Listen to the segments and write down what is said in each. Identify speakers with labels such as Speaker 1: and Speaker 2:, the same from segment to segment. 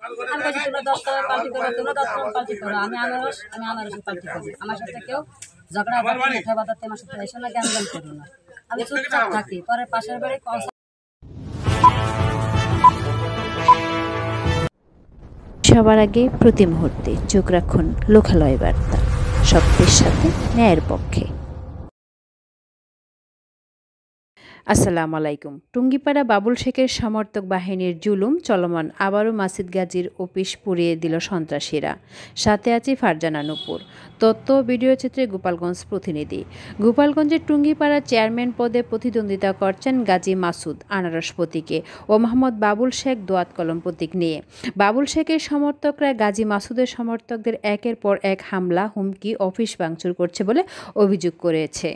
Speaker 1: আমি বলছি তোমরা 10 টাকা পাল্টি করো, তোমরা 10 টাকা পাল্টি করো, আমি আনারসের পাল্টি করি। আমার সাথে কেউ ঝগড়া কথা বাদাতে আমার সাথে এসে না, জ্ঞান করি না, আমি চুপচাপ থাকি। পরে পাশের বাড়ি
Speaker 2: সবার আগে প্রতি মুহূর্তে চোখ রাখুন লোকালয় বার্তা, সত্যের সাথে ন্যায়ের পক্ষে। আসসালামু আলাইকুম। টুঙ্গিপাড়া বাবুল শেখের সমর্থক বাহিনীর জুলুম চলমান, আবারও মাসুদ গাজীর অফিস পুড়িয়ে দিল সন্ত্রাসীরা। সাথে আছি ফারজানা নূপুর। তথ্য ভিডিও চিত্রে গোপালগঞ্জ প্রতিনিধি। গোপালগঞ্জের টুঙ্গিপাড়া চেয়ারম্যান পদে প্রতিদ্বন্দ্বিতা করছেন গাজী মাসুদ আনারস প্রতীকে ও মোহাম্মদ বাবুল শেখ দোয়াত কলম প্রতীক নিয়ে। বাবুল শেখের সমর্থকরা গাজী মাসুদের সমর্থকদের একের পর এক হামলা, হুমকি, অফিস ভাঙচুর করছে বলে অভিযোগ করেছে।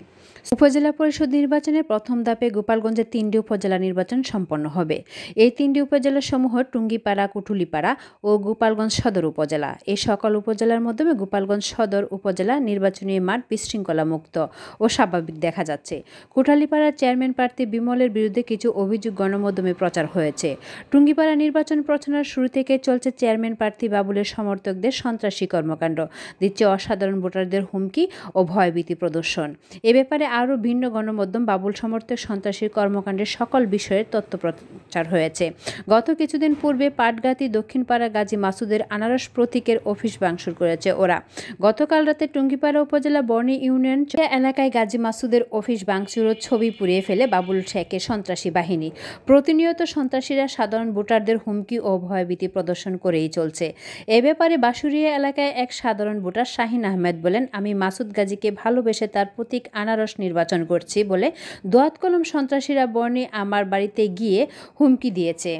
Speaker 2: উপজেলা পরিষদ নির্বাচনের প্রথম ধাপে গোপালগঞ্জের 3টি উপজেলা নির্বাচন সম্পন্ন হবে। এই 3টি উপজেলা সমূহ টুঙ্গিপাড়া, কুঠুলিপাড়া ও গোপালগঞ্জ সদর উপজেলা। এই সকল উপজেলার মাধ্যমে গোপালগঞ্জ সদর উপজেলা নির্বাচনী মাঠ বিশৃঙ্খলা মুক্ত ও স্বাভাবিক দেখা যাচ্ছে। কুঠালীপাড়ার চেয়ারম্যান প্রার্থী বিমলের বিরুদ্ধে কিছু অভিযোগ গণমাধ্যমে প্রচার হয়েছে। টুঙ্গিপাড়া নির্বাচন প্রচারের শুরু থেকে চলছে চেয়ারম্যান প্রার্থী বাবুলের সমর্থকদের সন্ত্রাসী কর্মকাণ্ড, দিচ্ছে অসাধারণ ভোটারদের হুমকি ও ভয়ভীতি প্রদর্শন। এ ব্যাপারে আরও ভিন্ন গণমাধ্যম বাবুল সমর্থক সন্ত্রাসী কর্মকাণ্ডের সকল বিষয়ের তথ্য প্রচার হয়েছে। গত কিছুদিন পূর্বে পাটগাতি দক্ষিণপাড়া গাজী মাসুদের আনারস প্রতীকের অফিস ভাঙচুর করেছে ওরা। গতকাল রাতে টুঙ্গিপাড়া উপজেলা বর্ণী ইউনিয়ন এলাকায় গাজী মাসুদের অফিস ভাঙচুর ও ছবি পুড়িয়ে ফেলে বাবুল শেখের সন্ত্রাসী বাহিনী। প্রতিনিয়ত সন্ত্রাসীরা সাধারণ ভোটারদের হুমকি ও ভয়ভীতি প্রদর্শন করেই চলছে। এ ব্যাপারে বাঁশুরিয়া এলাকায় এক সাধারণ ভোটার শাহিন আহমেদ বলেন, আমি মাসুদ গাজীকে ভালোবেসে তার প্রতীক আনারস নির্বাচন করছি বলে দোয়াত কলম সন্ত্রাসীরা বর্ণে আমার বাড়িতে গিয়ে হুমকি দিয়েছে।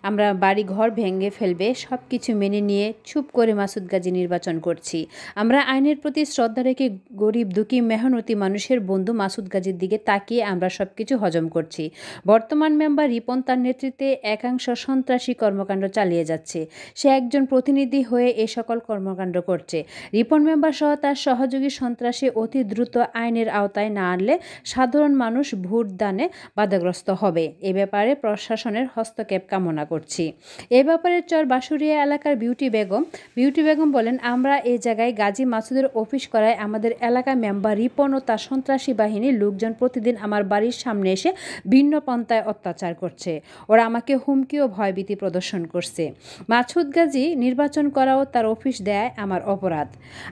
Speaker 2: আমরা বাড়ি ঘর ভেঙে ফেলবে, সব কিছু মেনে নিয়ে চুপ করে মাসুদ গাজী নির্বাচন করছি। আমরা আইনের প্রতি শ্রদ্ধা রেখে গরিব দুঃখী মেহনতি মানুষের বন্ধু মাসুদ গাজীর দিকে তাকিয়ে আমরা সব কিছু হজম করছি। বর্তমান মেম্বার রিপন তার নেতৃত্বে একাংশ সন্ত্রাসী কর্মকাণ্ড চালিয়ে যাচ্ছে। সে একজন প্রতিনিধি হয়ে এ সকল কর্মকাণ্ড করছে। রিপন মেম্বার সহ তার সহযোগী সন্ত্রাসী অতি দ্রুত আইনের আওতায় না আনলে সাধারণ মানুষ ভোট দানে বাধাগ্রস্ত হবে। এ ব্যাপারে প্রশাসনের হস্তক্ষেপ কামনা করছি। এ ব্যাপারে চর বাঁশুরিয়া এলাকার বিউটি বেগম বলেন, আমরা এই জায়গায় গাজী মাসুদের অফিস করায় আমাদের এলাকার মেম্বার রিপন ও তার সন্ত্রাসী বাহিনীর লোকজন প্রতিদিন আমার বাড়ির সামনে এসে ভিন্ন পন্থায় অত্যাচার করছে। ওরা আমাকে হুমকি ও ভয়ভীতি প্রদর্শন করছে। মাসুদ গাজী নির্বাচন করাও তার অফিস দেয় আমার অপরাধ।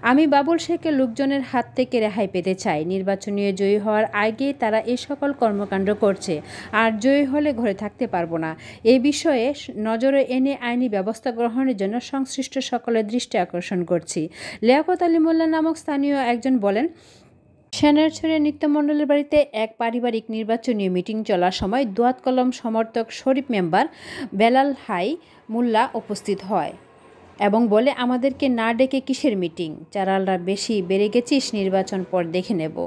Speaker 2: আমি বাবুল শেখের লোকজনের হাত থেকে রেহাই পেতে চাই। নির্বাচনে জয়ী হওয়ার আগে তারা এই সকল কর্মকাণ্ড করছে, আর জয়ী হলে ঘরে থাকতে পারবো না। এই বিষয়ে নজরে এনে আইনি ব্যবস্থা গ্রহণের জন্য সংশ্লিষ্ট সকলের দৃষ্টি আকর্ষণ করছি। লিয়াকত আলী মোল্লা নামক স্থানীয় একজন বলেন, সেনারছড়িয়া নিত্যমণ্ডলের বাড়িতে এক পারিবারিক নির্বাচনী মিটিং চলার সময় দোয়াত কলম সমর্থক শরীফ মেম্বার বেলাল হাই মোল্লা উপস্থিত হয় এবং বলে, আমাদেরকে না ডেকে কিসের মিটিং, চারালরা বেশি বেড়ে গেছিস, নির্বাচন পর দেখে নেব।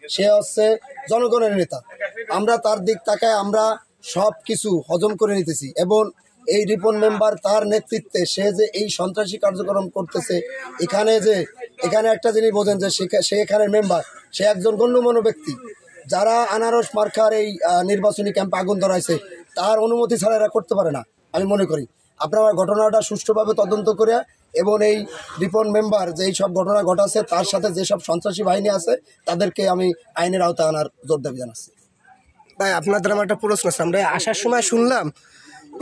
Speaker 3: সে হচ্ছে জনগণের নেতা, আমরা তার দিক তাকায় আমরা সব কিছু হজম করে নিতেছি এবং এই রিপন মেম্বার তার নেতৃত্বে সে যে এই সন্ত্রাসী কার্যক্রম করতেছে, এখানে একটা জিনিস বোঝেন যে সে এখানের মেম্বার, সে একজন গণ্যমান্য ব্যক্তি। যারা আনারস মার্কার এই নির্বাচনী ক্যাম্পে আগুন ধরাইছে তার অনুমতি ছাড়া এরা করতে পারে না। আমি মনে করি আপনারা ঘটনাটা সুষ্ঠুভাবে তদন্ত করে এবং এই রিপন মেম্বার যে এই সব ঘটনা ঘটাচ্ছে তার সাথে যেসব সন্ত্রাসী বাহিনী আছে তাদেরকে আমি আইনের আওতায় আনার জোর দাবি জানাচ্ছি।
Speaker 4: ভাই, আপনাদের আমার একটা প্রশ্ন আছে। আমরা আসার সময় শুনলাম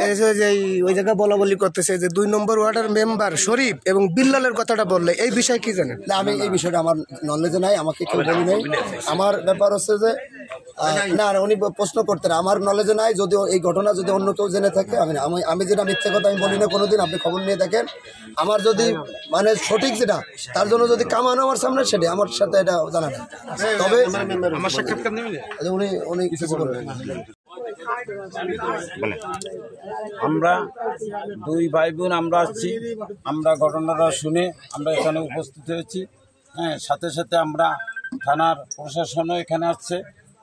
Speaker 4: যে ওই জায়গায় বলা বলি করতেছে যে 2 নম্বর ওয়ার্ডের মেম্বার শরীফ এবং বিল্লালের কথাটা বললে, এই বিষয়ে কি জানেন?
Speaker 3: না, আমি এই বিষয়টা আমার নলেজে নাই, আমাকে কেউ বলি নাই। আমার ব্যাপার হচ্ছে যে না, উনি প্রশ্ন করতেন, আমার নলেজে নাই। যদিও এই ঘটনা যদি অন্য কেউ জেনে থাকে, আমি যেটা মিথ্যে কথা আমি বলি না কোনোদিন, আপনি খবর নিয়ে দেখেন। আমার যদি মানে সঠিক যেটা তার জন্য যদি কামানো আমার সামনে, সেটা আমার সাথে এটা জানা নেই। তবে উনি কিছু বলবেন।
Speaker 5: আমরা 2 ভাই বোন আমরা আসছি, আমরা ঘটনাটা শুনে আমরা এখানে উপস্থিত হয়েছি। সাথে সাথে আমরা থানার প্রশাসনও এখানে আসছে,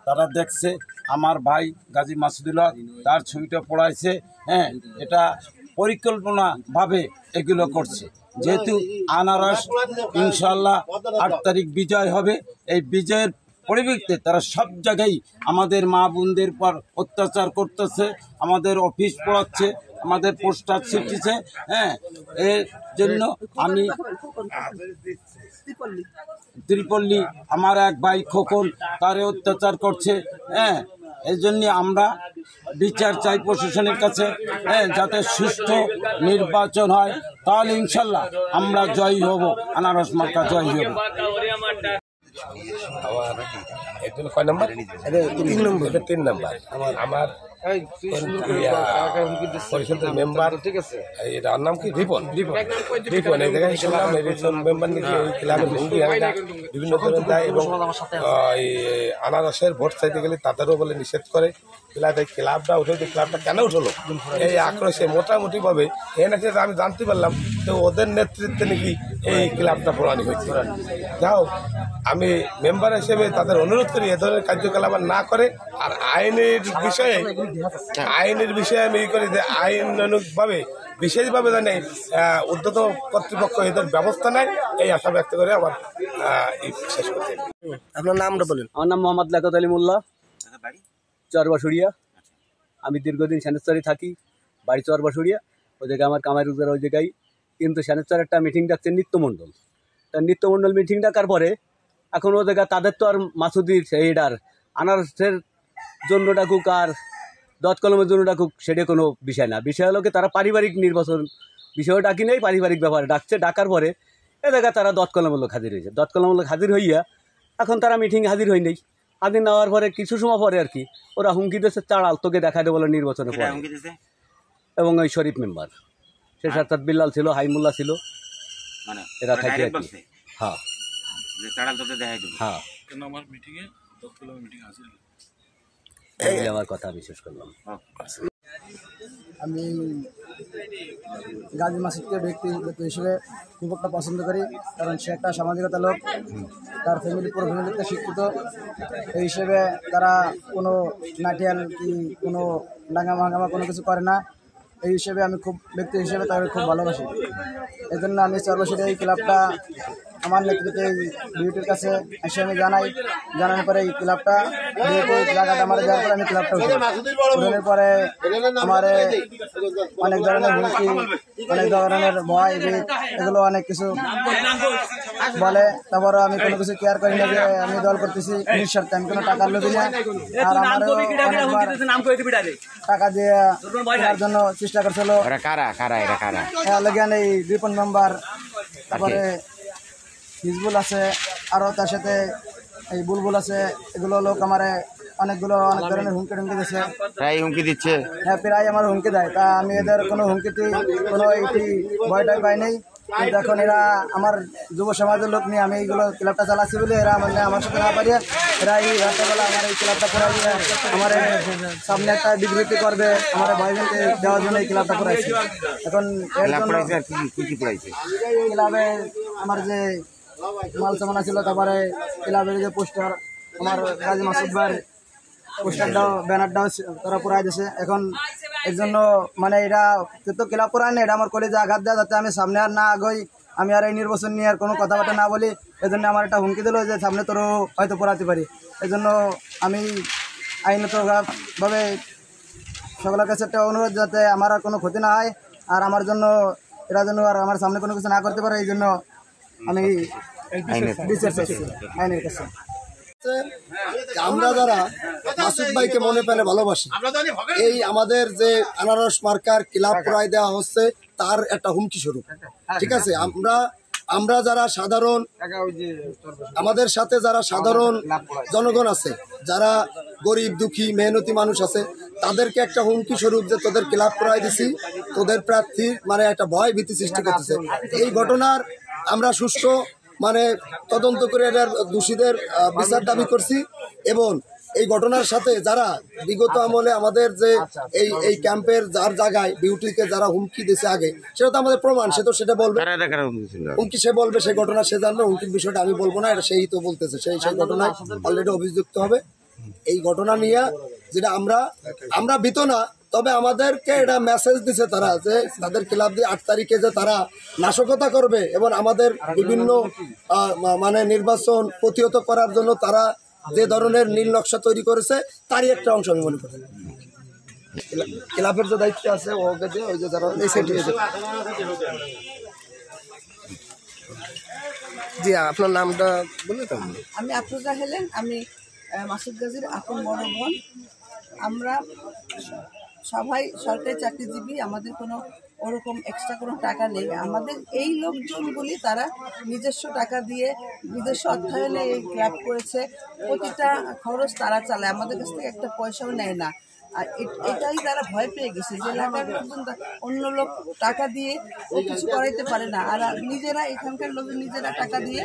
Speaker 5: তারা দেখছে আমার ভাই গাজী মাসুদুল্লাহ তার ছবিটা পড়াইছে। এটা পরিকল্পনাভাবে এগুলো করছে। যেহেতু আনারস ইনশাল্লাহ 8 তারিখ বিজয় হবে, এই বিজয়ের পরিপ্রেক্ষিতে তারা সব জায়গায় আমাদের মা বোনদের পর অত্যাচার করতেছে, আমাদের অফিস পড়াচ্ছে, আমাদের পোস্টার ছিটছে। হ্যাঁ, এর জন্য আমি ত্রিপল্লী আমার এক ভাই খোকন তারে অত্যাচার করছে। হ্যাঁ, এই জন্য আমরা বিচার চাই প্রশাসনের কাছে, হ্যাঁ, যাতে সুষ্ঠু নির্বাচন হয়, তাহলে ইনশাল্লাহ আমরা জয়ী হব, আনারস মার্কা জয়ী হব।
Speaker 6: কয় নম্বর? 3 নম্বর। 3 নম্বর। আমার পরিষদের মেম্বার, এটার নাম কি? রিপন। এই জায়গায় শুনলাম রিপন মেম্বার নাকি এই ক্লাবের ভঙ্গি বিভিন্ন ধরনের দেয় এবং এই আনারসের ভোট চাইতে গেলে তাদেরও বলে নিষেধ করে। ক্লাবটা উঠে, ক্লাবটা কেন উঠলো এই আক্রোশে মোটামুটি ভাবে এনাকে আমি জানতে পারলাম যে ওদের নেতৃত্বে নাকি এই ক্লাবটা প্রমাণী হয়েছে। যাও, আমি মেম্বার হিসেবে তাদের অনুরোধ করি এ ধরনের কার্যকলাপ না করে, আর আইনের বিষয়ে আমি করি যে আইনানুগভাবে বিশেষভাবে জানে উদ্যত কর্তৃপক্ষ এদের ব্যবস্থা নেয়, এই আশা ব্যক্ত করে আমার শেষ করতে।
Speaker 4: আপনার নামটা বলেন।
Speaker 7: আমার নাম মোহাম্মদ লাকাত আলী মোল্লা, চরবাসুরিয়া। আমি দীর্ঘদিন সেনেশ্বরে থাকি, বাড়ি চরবাসুরিয়া। ওই জায়গায় আমার কামাই রোজগার ওই জায়গায়। কিন্তু সেনেশ্বর একটা মিটিং ডাকছে নৃত্যমণ্ডল। তার নৃত্যমণ্ডল মিটিং ডাকার পরে এখন ও জায়গায় তাদের তো আর মাসুদির সেইটার আনারসের জন্য ডাকুক আর দত কলমের জন্য ডাকুক সেটা কোনো বিষয় না। বিষয় হলো কি তারা পারিবারিক নির্বাচন বিষয় ডাকি নেই, পারিবারিক ব্যাপারে ডাকছে। ডাকার পরে এ জায়গায় তারা দত কলমের লোক হাজির হয়েছে। দত কলমের লোক হাজির হইয়া এখন তারা মিটিং হাজির হয় নেই। হাজির নেওয়ার পরে কিছু সময় পরে আর কি ওরা হুমকি দিয়েছে, চাড়াল তোকে দেখা দেবো বলে নির্বাচনে পরে। এবং ওই শরীফ মেম্বার সে সাথে বিল্লাল ছিল, হাইমুল্লাহ ছিল, এরা থাকে আর কি। হ্যাঁ হ্যাঁ, আমার কথা বিশেষ করলাম।
Speaker 8: আমি গাজী মাসুদকে ব্যক্তিগত হিসেবে খুব একটা পছন্দ করি, কারণ সে একটা সামাজিকতা লোক, তার পুরো ফ্যামিলিতে শিক্ষিত। এই হিসেবে তারা কোনো নাটিয়াল কি কোনো ডাঙ্গামা হাঙ্গামা কোনো কিছু করে না। এই হিসেবে আমি খুব ব্যক্তি হিসেবে তাকে খুব ভালোবাসি। এই জন্য আমি সর্বশেষ এই ক্লাবটা আমার নেতৃত্বে বিউটির কাছে এসে আমি জানানোর পরে এই ক্লাবটা জায়গাটা আমার দেওয়ার পরে আমি ক্লাবটা উঠানোর পরে আমার অনেক ধরনের হুমকি, অনেক ধরনের ভয় এগুলো অনেক কিছু বলে। তারপরে আমি কোনো কিছু কেয়ার করি না যে আমি দল করতেছি নিঃস্বার্থে, আমি কোনো টাকার লোভী না। আর আমারও টাকা দিয়ে দেওয়ার জন্য চেষ্টা করছিল এই রিপন মেম্বার, তারপরে হিজবুল আছে, আরও তার সাথে এই বুলবুল আছে। এগুলো লোক আমার অনেক ধরনের হুমকি দিচ্ছে, হ্যাঁ প্রায় আমার হুমকি দেয়। তা আমি এদের কোনো হুমকিতে কোনো এইটি ভয়টাই পাই নাই। কিন্তু এখন এরা আমার যুব সমাজের লোক নিয়ে আমি এইগুলো ক্লাবটা চালাচ্ছি বলে এরা মানে আমার সাথে না পারিয়ে এরা এই রাত্রেবেলা আমার এই ক্লাবটা করাই দিয়ে আমার সামনে একটা বিবৃতি করবে, আমার ভাইবোনকে দেওয়ার জন্য এই ক্লাবটা করাইছি। এখন ক্লাবে আমার যে মাল সামানা ছিল, তারপরে ক্লাবের যে পোস্টার, আমার গাজী মাসুদ ভাইয়ের পোস্টারটাও ব্যানারটাও তারা পুরাই দিয়েছে। এখন এর জন্য মানে এটা তো ক্লাব পুরায় না, এটা আমার কলেজে আঘাত দেয়, যাতে আমি সামনে আর না আগাই, আমি আর এই নির্বাচন নিয়ে আর কোনো কথাবার্তা না বলি। এই জন্য আমার একটা হুমকি দিল যে সামনে তোরও হয়তো পড়াতে পারি। এই জন্য আমি আইনতভাবে সকলের কাছে একটা অনুরোধ, যাতে আমার আর কোনো ক্ষতি না হয়, আর আমার জন্য এরা যেন আর আমার সামনে কোনো কিছু না করতে পারে। এই জন্য আমি বিচার চাইছি আইনের কাছে।
Speaker 3: আমরা যারা মাসুদ ভাইকে মনে প্রাণে ভালোবাসি, এই আমাদের যে আনারস মার্কার ক্লাব ক্রয় দেওয়া হচ্ছে তার একটা হুমকি স্বরূপ। ঠিক আছে, আমরা যারা সাধারণ, আমাদের সাথে যারা সাধারণ জনগণ আছে, যারা গরিব দুঃখী মেহনতি মানুষ আছে, তাদেরকে একটা হুমকি স্বরূপ যে তোদের ক্লাব ক্রয় দিছি, তোদের প্রার্থী মানে একটা ভয় ভীতি সৃষ্টি করতেছে। এই ঘটনার আমরা সুষ্ঠু মানে তদন্ত করে এটার দোষীদের বিচার দাবি করছি। এবং এই ঘটনার সাথে যারা বিগত আমলে আমাদের যে এই ক্যাম্পের যার জায়গায় বিউটিকে যারা হুমকি দিয়েছে আগে, সেটা তো আমাদের প্রমাণ, সে তো সেটা বলবে, হুমকি সে বলবে, সেই ঘটনা সে জানবে। হুমকির বিষয়টা আমি বলবো না, এটা সেই তো বলতেছে, সেই ঘটনায় অলরেডি অভিযুক্ত হবে। এই ঘটনা নিয়ে যেটা আমরা ভীত না, তবে আমাদেরকে এটা মেসেজ দিছে তারা যে তাদের ক্লাব দিয়ে 8 তারিখে যে তারা নাশকতা করবে এবং আমাদের বিভিন্ন মানে নির্বাচন প্রতিহত করার জন্য তারা যে ধরনের নীল নকশা তৈরি করেছে তারই একটা অংশ আমি মনে করি। ক্লাবের যে দায়িত্ব আছে ওকে দিয়ে ওই যে যারা এই সাইডে
Speaker 4: জি আপনার নামটা বলে তো।
Speaker 9: আমি আফরোজা হেলেন, আমি মাসুদ গাজীর আপন বড় বোন। আমরা সবাই সরকারি চাকরিজীবী, আমাদের কোনো ওরকম এক্সট্রা কোনো টাকা নেই। আমাদের এই লোকজনগুলি তারা নিজস্ব টাকা দিয়ে নিজস্ব অর্থায়নে এই ক্লাব করেছে, প্রতিটা খরচ তারা চালায়, আমাদের কাছ থেকে একটা পয়সাও নেয় না। আর এটাই তারা ভয় পেয়ে গেছে যে এলাকার লোকজন অন্য লোক টাকা দিয়ে ও কিছু করাইতে পারে না, আর নিজেরা এখানকার লোক নিজেরা টাকা দিয়ে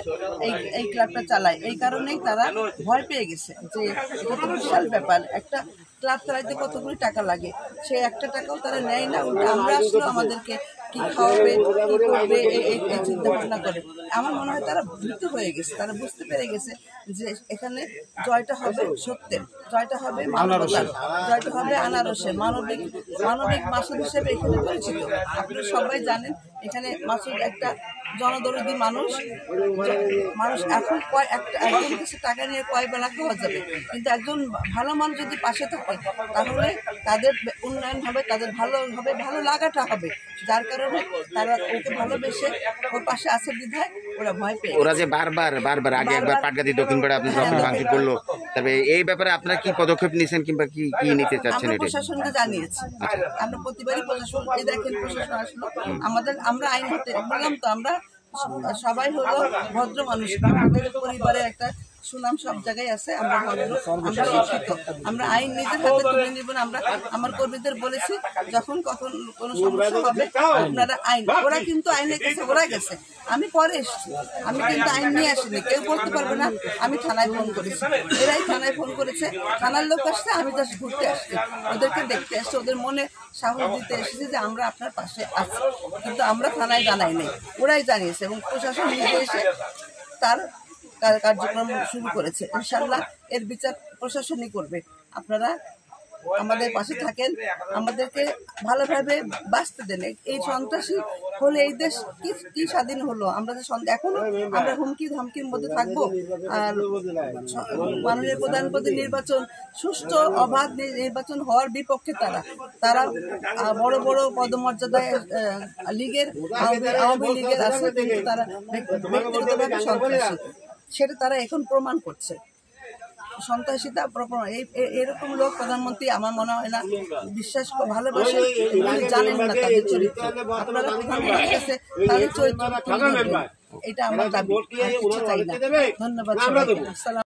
Speaker 9: এই ক্লাবটা চালায়। এই কারণেই তারা ভয় পেয়ে গেছে যে এটা তো বিশাল ব্যাপার, একটা ক্লাব চালাইতে কতগুলি টাকা লাগে, সে একটা টাকাও তারা নেয় না। আমরা আসলে আমাদেরকে কি খাওয়াবে কি করবে এই চিন্তা ভাবনা করে। আমার মনে হয় তারা ভীত হয়ে গেছে, তারা বুঝতে পেরে গেছে যে এখানে জয়টা হবে সত্যের, জয়টা হবে মানবতার, জয়টা হবে আনারসের, মানবিক মাসুদ হিসেবে এখানে পরিচিত। আপনারা সবাই জানেন এখানে মাসুদ একটা জনদরদি মানুষ। এখন একজন কিছু টাকা নিয়ে কয় বেলা খাওয়া যাবে, কিন্তু একজন ভালো মানুষ যদি পাশে থাকে তাহলে তাদের উন্নয়ন হবে, তাদের ভালো হবে, ভালো লাগাটা হবে। যার কারণে তারা ওকে ভালোবেসে ওর পাশে আছে বিধায় ওরা ভয় পেয়ে
Speaker 10: ওরা যে বারবার আগে একবার পাটগাতি দক্ষিণপাড়া আপনি যখন ভাঙচুর করলো, তবে এই ব্যাপারে আপনারা কি পদক্ষেপ নিয়েছেন কিংবা কি নিতে চাচ্ছেন?
Speaker 9: আমরা প্রশাসনকে জানিয়েছি, আমরা প্রতিবারই প্রশাসন, এই দেখেন প্রশাসন আসলো আমরা আইন হাতে বললাম তো, আমরা সবাই হলো ভদ্র মানুষ, আমাদের পরিবারে একটা সুনাম সব জায়গায় আছে, আমরা ভদ্র, আমরা শিক্ষিত, আমরা আইন নিজের হাতে তুলে নিব না। আমরা আমার কর্মীদের বলেছি যখন কখন কোনো সমস্যা হবে আপনারা আইন, ওরা কিন্তু আইনের কাছে ওরা গেছে, আমি পরে এসেছি, আমি কিন্তু আইন নিয়ে আসিনি, কেউ বলতে পারবে না আমি থানায় ফোন করেছি, এরাই থানায় ফোন করেছে, থানার লোক আসছে, আমি জাস্ট ঘুরতে আসছি, ওদেরকে দেখতে আসছি, ওদের মনে সাহস দিতে এসেছি যে আমরা আপনার পাশে আছি, কিন্তু আমরা থানায় জানাই নাই, ওরাই জানিয়েছে এবং প্রশাসন নিজে এসে তার কার্যক্রম শুরু করেছে। ইনশাআল্লাহ এর বিচার প্রশাসনই করবে। আপনারা আমাদের পাশে থাকেন, আমাদেরকে ভালোভাবে বাঁচতে দেন। এই সন্ত্রাসী হলে এই দেশ কি স্বাধীন হলো? আমরা যে এখনো আমরা হুমকি ধমকির মধ্যে থাকবো। আর মাননীয় প্রধানমন্ত্রী নির্বাচন সুষ্ঠু অবাধ নির্বাচন হওয়ার বিপক্ষে তারা বড় বড় পদমর্যাদায় লীগের আওয়ামী লীগের আছে, কিন্তু তারা ব্যক্তিগতভাবে সন্ত্রাসী, সেটা তারা এখন প্রমাণ করছে। সন্ত্রাসিতা এরকম লোক প্রধানমন্ত্রী আমার মনে হয় না বিশ্বাস ভালোবাসে, জানেন না তাদের চরিত্র। আপনারা প্রধানমন্ত্রীর কাছে তাদের চরিত্র এটা আমার দাবি, কিছু চাই না। ধন্যবাদ সবাইকে। আসসালাম।